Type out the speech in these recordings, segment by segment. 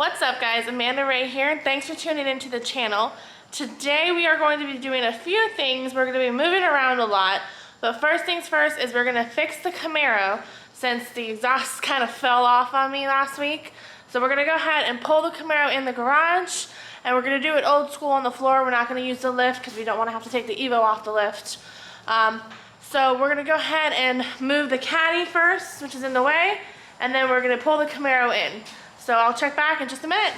What's up guys, Amanda Ray here, and thanks for tuning into the channel. Today we are going to be doing a few things. We're going to be moving around a lot, but first things first is we're going to fix the Camaro since the exhaust kind of fell off on me last week. So we're going to go ahead and pull the Camaro in the garage, and we're going to do it old school on the floor. We're not going to use the lift because we don't want to have to take the Evo off the lift. So we're going to go ahead and move the caddy first, which is in the way, and then we're going to pull the Camaro in. So I'll check back in just a minute.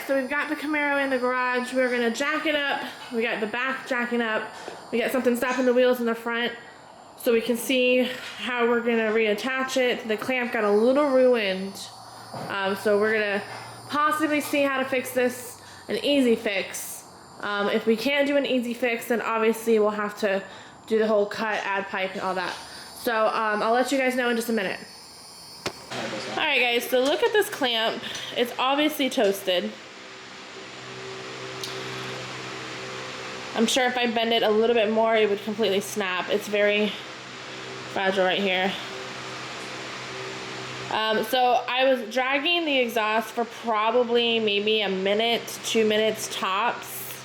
So we've got the Camaro in the garage. We're gonna jack it up. We got the back jacking up. We got something stopping the wheels in the front so we can see how we're gonna reattach it. The clamp got a little ruined. So we're gonna possibly see how to fix this, an easy fix. If we can't do an easy fix, then obviously we'll have to do the whole cut, add pipe and all that. So I'll let you guys know in just a minute. Alright guys, so look at this clamp. It's obviously toasted. I'm sure if I bend it a little bit more, it would completely snap. It's very fragile right here. So I was dragging the exhaust for probably maybe a minute, 2 minutes tops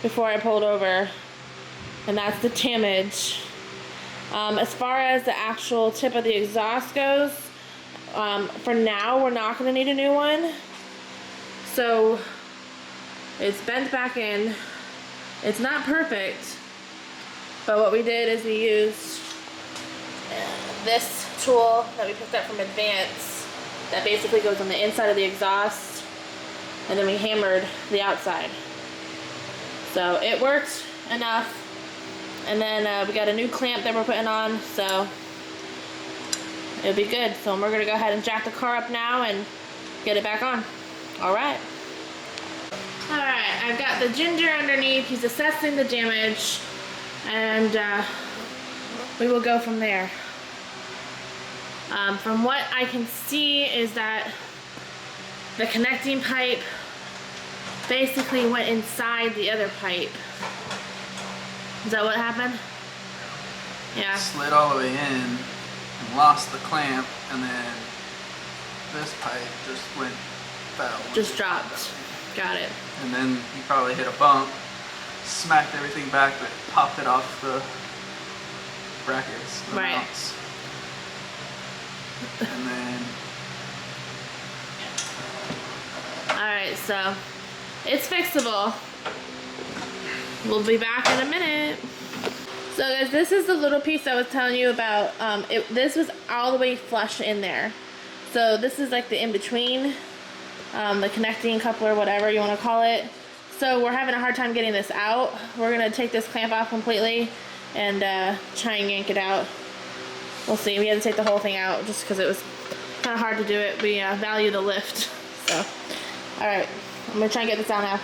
before I pulled over. And that's the damage. As far as the actual tip of the exhaust goes, for now, we're not going to need a new one. So it's bent back in. It's not perfect, but what we did is we used this tool that we picked up from Advance that basically goes on the inside of the exhaust, and then we hammered the outside. So it worked enough, and then we got a new clamp that we're putting on, so it'll be good. So we're gonna go ahead and jack the car up now and get it back on. All right. Alright, I've got the Ginger underneath. He's assessing the damage, and we will go from there. From what I can see is that the connecting pipe basically went inside the other pipe. Is that what happened? Yeah. Slid all the way in and lost the clamp, and then this pipe just fell. Just dropped. Got it. And then you probably hit a bump, smacked everything back, but popped it off the brackets, the right. mounts. And then... Alright, so it's fixable. We'll be back in a minute. So guys, this is the little piece I was telling you about. This was all the way flush in there. So this is like the in-between. The connecting coupler, whatever you want to call it. So we're having a hard time getting this out. We're going to take this clamp off completely and try and yank it out. We'll see. We had to take the whole thing out just because it was kind of hard to do it. We value the lift. So, alright. I'm going to try and get this out now.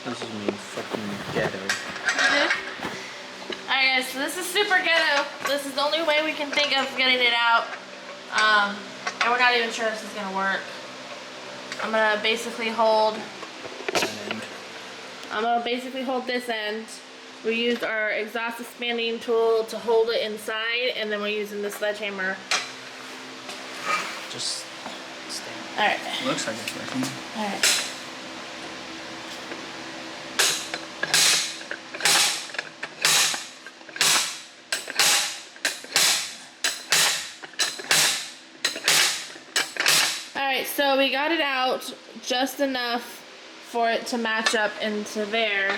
This is me fucking ghetto. Alright guys, so this is super ghetto. This is the only way we can think of getting it out. And we're not even sure this is going to work. I'm gonna basically hold this end. We used our exhaust expanding tool to hold it inside, and then we're using the sledgehammer. Just stand. Alright. Looks like it's working. Alright. Alright, so we got it out just enough for it to match up into there.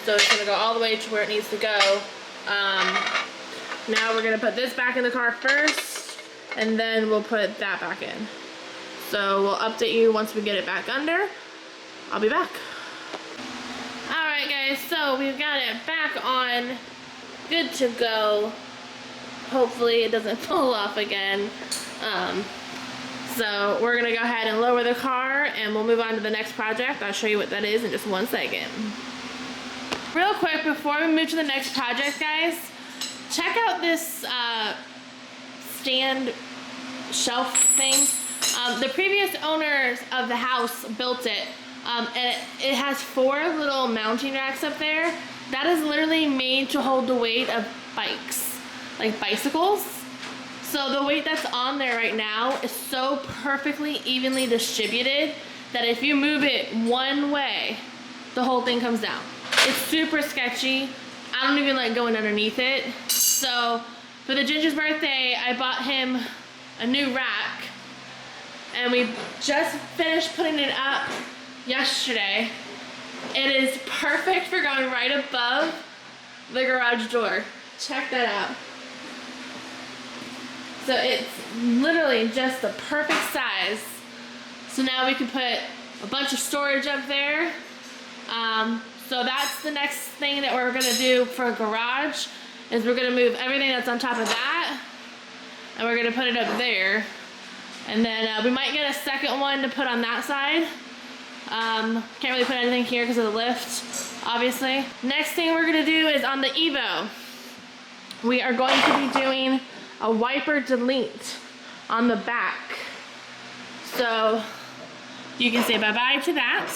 So it's going to go all the way to where it needs to go. Now we're going to put this back in the car first, and then we'll put that back in. So we'll update you once we get it back under. I'll be back. Alright guys, so we've got it back on. Good to go. Hopefully it doesn't fall off again. So we're gonna go ahead and lower the car and we'll move on to the next project. I'll show you what that is in just 1 second. Real quick, before we move to the next project, guys, check out this stand shelf thing. The previous owners of the house built it, and it has 4 little mounting racks up there. That is literally made to hold the weight of bikes, like bicycles. So the weight that's on there right now is so perfectly evenly distributed that if you move it one way, the whole thing comes down. It's super sketchy. I don't even like going underneath it. So for the Ginger's birthday, I bought him a new rack, and we just finished putting it up yesterday. It is perfect for going right above the garage door. Check that out. So it's literally just the perfect size. So now we can put a bunch of storage up there. So that's the next thing that we're gonna do for a garage, is we're gonna move everything that's on top of that, and we're gonna put it up there. And then we might get a second one to put on that side. Can't really put anything here because of the lift, obviously. Next thing we're gonna do is on the Evo. We are going to be doing a wiper delete on the back. So you can say bye-bye to that.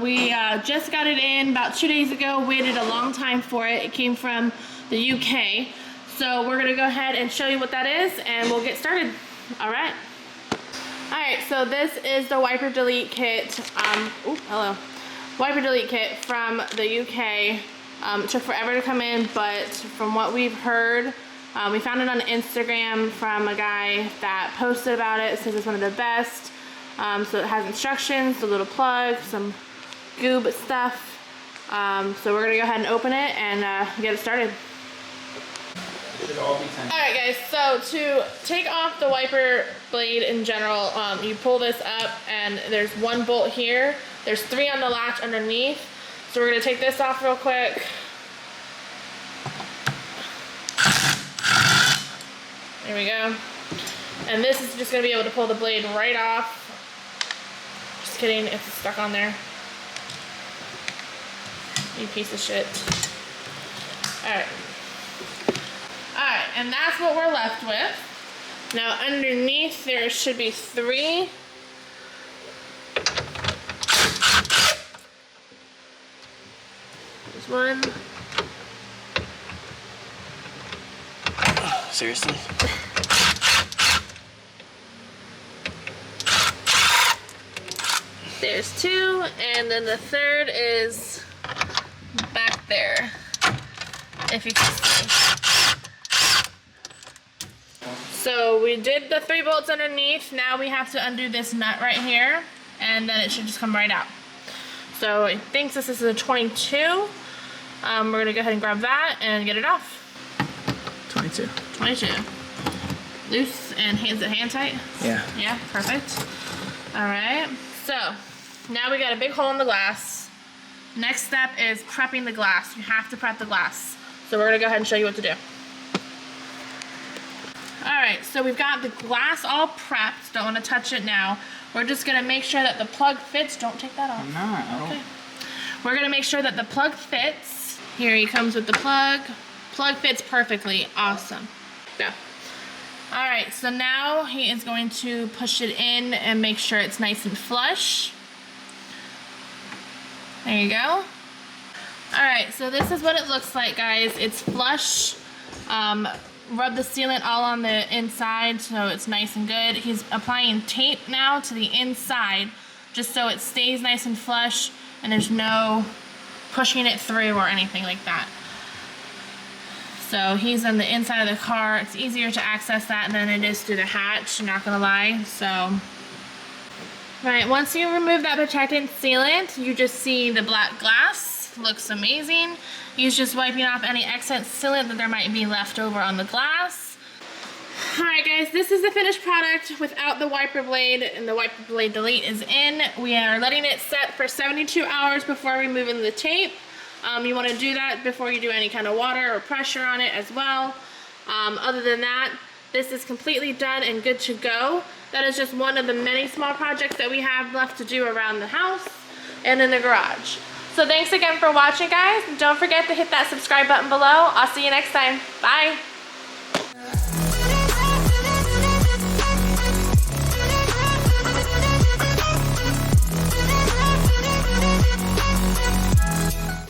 We just got it in about 2 days ago, waited a long time for it. It came from the UK. So we're gonna go ahead and show you what that is and we'll get started. All right. All right, so this is the wiper delete kit. Wiper delete kit from the UK. It took forever to come in, but from what we've heard, we found it on Instagram from a guy that posted about it. It says it's one of the best. So it has instructions, a little plug, some goob stuff. So we're gonna go ahead and open it and get it started. It should all be 10. Alright guys, so to take off the wiper blade in general, you pull this up and there's 1 bolt here. There's 3 on the latch underneath. So we're gonna take this off real quick. There we go. And this is just gonna be able to pull the blade right off. Just kidding, it's stuck on there. You piece of shit. Alright. Alright, and that's what we're left with. Now underneath there should be 3. There's 1. Seriously? There's 2, and then the 3rd is back there, if you can see. So we did the 3 bolts underneath. Now we have to undo this nut right here, and then it should just come right out. So I think this is a 22. We're gonna go ahead and grab that and get it off. 22. 22. Loose and is it hand tight? Yeah. Yeah, perfect. All right, so now we got a big hole in the glass. Next step is prepping the glass. You have to prep the glass. So we're gonna go ahead and show you what to do. All right, so we've got the glass all prepped. Don't wanna touch it now. We're just gonna make sure that the plug fits. Don't take that off. I'm not, I don't. Okay. We're gonna make sure that the plug fits. Here he comes with the plug. Plug fits perfectly, awesome. Go. All right, so now he is going to push it in and make sure it's nice and flush. There you go. All right, so this is what it looks like, guys. It's flush. Rub the sealant all on the inside so it's nice and good. He's applying tape now to the inside just so it stays nice and flush and there's no pushing it through or anything like that. So he's on the inside of the car. It's easier to access that than it is through the hatch, not gonna lie. So, right, once you remove that protectant sealant, you just see the black glass. Looks amazing. He's just wiping off any excess sealant that there might be left over on the glass. Alright guys, this is the finished product without the wiper blade, and the wiper blade delete is in. We are letting it set for 72 hours before removing the tape. You want to do that before you do any kind of water or pressure on it as well. Other than that, this is completely done and good to go. That is just one of the many small projects that we have left to do around the house and in the garage. So thanks again for watching, guys. Don't forget to hit that subscribe button below. I'll see you next time. Bye.